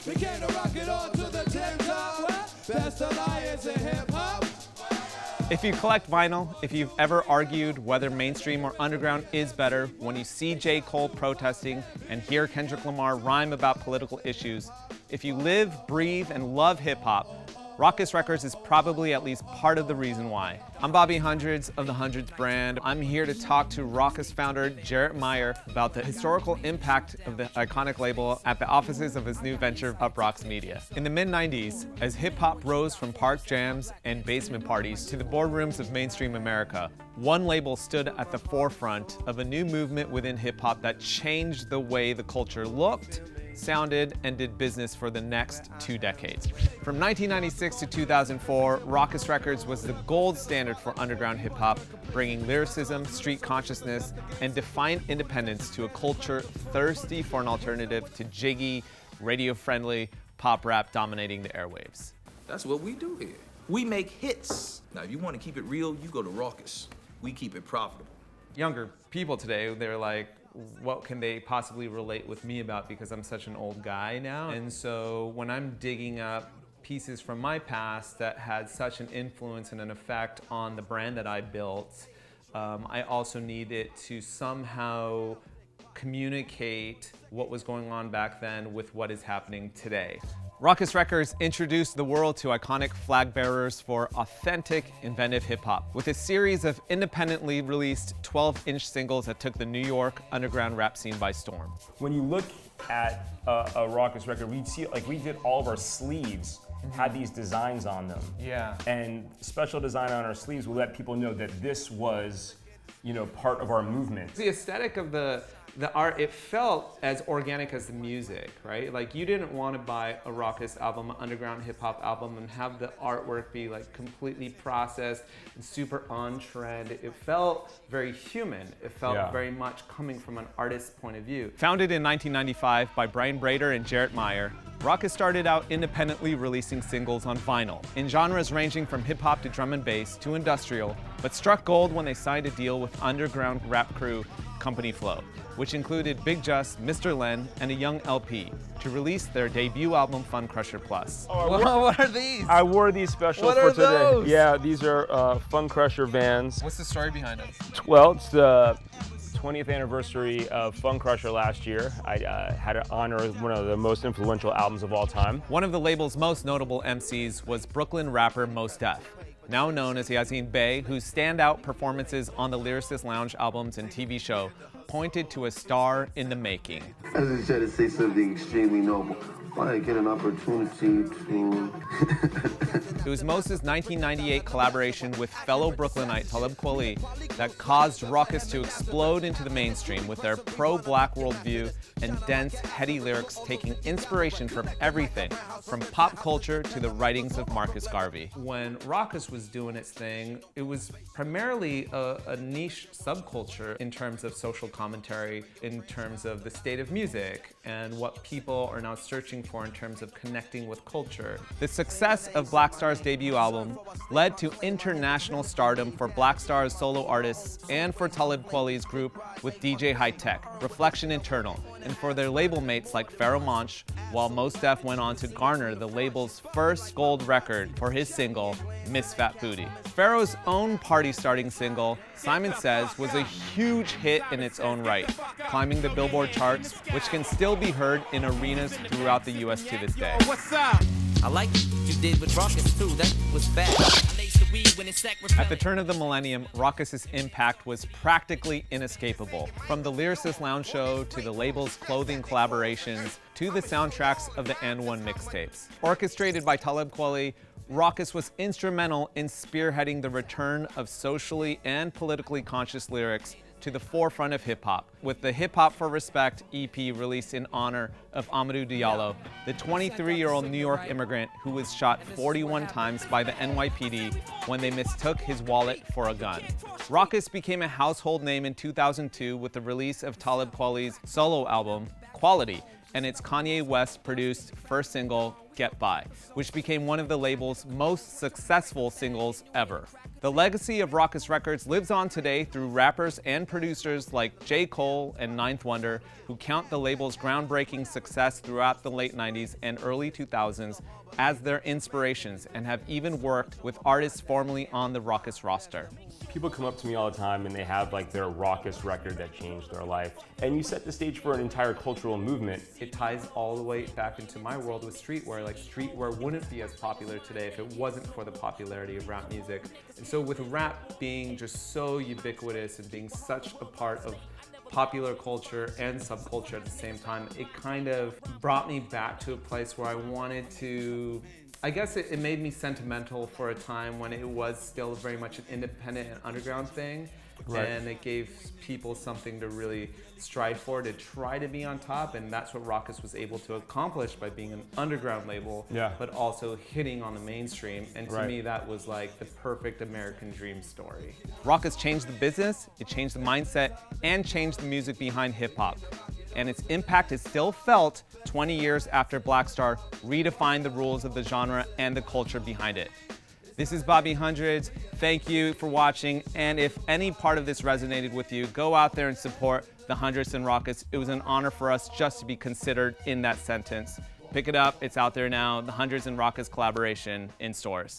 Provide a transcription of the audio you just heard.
We came to rock it on to the tip top. Best alliance in hip hop. If you collect vinyl, if you've ever argued whether mainstream or underground is better, when you see J. Cole protesting and hear Kendrick Lamar rhyme about political issues, if you live, breathe, and love hip-hop, Rawkus Records is probably at least part of the reason why. I'm Bobby Hundreds of the Hundreds brand. I'm here to talk to Rawkus founder Jarret Myer about the historical impact of the iconic label at the offices of his new venture, Uproxx Media. In the mid-90s, as hip-hop rose from park jams and basement parties to the boardrooms of mainstream America, one label stood at the forefront of a new movement within hip-hop that changed the way the culture looked, sounded, and did business for the next 2 decades. From 1996 to 2004, Rawkus Records was the gold standard for underground hip-hop, bringing lyricism, street consciousness, and defiant independence to a culture thirsty for an alternative to jiggy, radio-friendly pop rap dominating the airwaves. That's what we do here. We make hits. Now, if you want to keep it real, you go to Rawkus. We keep it profitable. Younger people today, they're like, what can they possibly relate with me about because I'm such an old guy now? And so when I'm digging up pieces from my past that had such an influence and an effect on the brand that I built, I also needed to somehow communicate what was going on back then with what is happening today. Rawkus Records introduced the world to iconic flag bearers for authentic, inventive hip-hop with a series of independently released 12-inch singles that took the New York underground rap scene by storm. When you look at a Rawkus record, we see like we did all of our sleeves had these designs on them. Yeah. And special design on our sleeves will let people know that this was, you know, part of our movement. The aesthetic of the art, it felt as organic as the music, right? Like you didn't want to buy a Rawkus album, an underground hip hop album, and have the artwork be like completely processed and super on trend. It felt very human. It felt very much coming from an artist's point of view. Founded in 1995 by Brian Brader and Jarret Myer, Rawkus started out independently releasing singles on vinyl, in genres ranging from hip-hop to drum and bass to industrial, but struck gold when they signed a deal with underground rap crew Company Flow, which included Big Just, Mr. Len, and a young LP, to release their debut album, Fun Crusher Plus. What are these? I wore these specials What for are today. those? Yeah, these are Fun Crusher Vans. What's the story behind it? Well, it's the 20th anniversary of Fun Crusher last year. I had an honor as one of the most influential albums of all time. One of the label's most notable MCs was Brooklyn rapper Mos Def, now known as Yazine Bey, whose standout performances on the Lyricist Lounge albums and TV show pointed to a star in the making. I just try to say something extremely noble. Why I get an opportunity to... It was Mos's 1998 collaboration with fellow Brooklynite Talib Kweli that caused Rawkus to explode into the mainstream with their pro-black worldview and dense, heady lyrics taking inspiration from everything, from pop culture to the writings of Marcus Garvey. When Rawkus was doing its thing, it was primarily a niche subculture in terms of social commentary, in terms of the state of music, and what people are now searching for in terms of connecting with culture. The success of Black Star's debut album led to international stardom for Black Star's solo artists and for Talib Kweli's group with DJ High Tech, Reflection Internal, and for their label mates like Pharoahe Monch, while Mos Def went on to garner the label's first gold record for his single, Miss Fat Booty. Pharoah's own party-starting single, Simon Says, was a huge hit in its own right, climbing the Billboard charts, which can still be heard in arenas throughout the US to this day. I like what you did with Rawkus too, that was bad. At the turn of the millennium, Rawkus' impact was practically inescapable. From the Lyricist Lounge show to the label's clothing collaborations to the soundtracks of the N1 mixtapes. Orchestrated by Talib Kweli, Rawkus was instrumental in spearheading the return of socially and politically conscious lyrics to the forefront of hip-hop, with the Hip Hop for Respect EP released in honor of Amadou Diallo, the 23-year-old New York immigrant who was shot 41 times by the NYPD when they mistook his wallet for a gun. Rawkus became a household name in 2002 with the release of Talib Kweli's solo album, Quality, and its Kanye West-produced first single, Get By, which became one of the label's most successful singles ever. The legacy of Rawkus Records lives on today through rappers and producers like J. Cole and Ninth Wonder, who count the label's groundbreaking success throughout the late 90s and early 2000s as their inspirations, and have even worked with artists formerly on the Rawkus roster. People come up to me all the time and they have like their Rawkus record that changed their life. And you set the stage for an entire cultural movement. It ties all the way back into my world with streetwear. Like, streetwear wouldn't be as popular today if it wasn't for the popularity of rap music. And so with rap being just so ubiquitous and being such a part of popular culture and subculture at the same time, it kind of brought me back to a place where I wanted to, I guess it made me sentimental for a time when it was still very much an independent and underground thing. Right. And it gave people something to really strive for, to try to be on top, and that's what Rawkus was able to accomplish by being an underground label, but also hitting on the mainstream. And to me, that was like the perfect American dream story. Rawkus changed the business, it changed the mindset, and changed the music behind hip-hop. And its impact is still felt 20 years after Black Star redefined the rules of the genre and the culture behind it. This is Bobby Hundreds. Thank you for watching. And if any part of this resonated with you, go out there and support the Hundreds and Rawkus. It was an honor for us just to be considered in that sentence. Pick it up. It's out there now. The Hundreds and Rawkus collaboration in stores.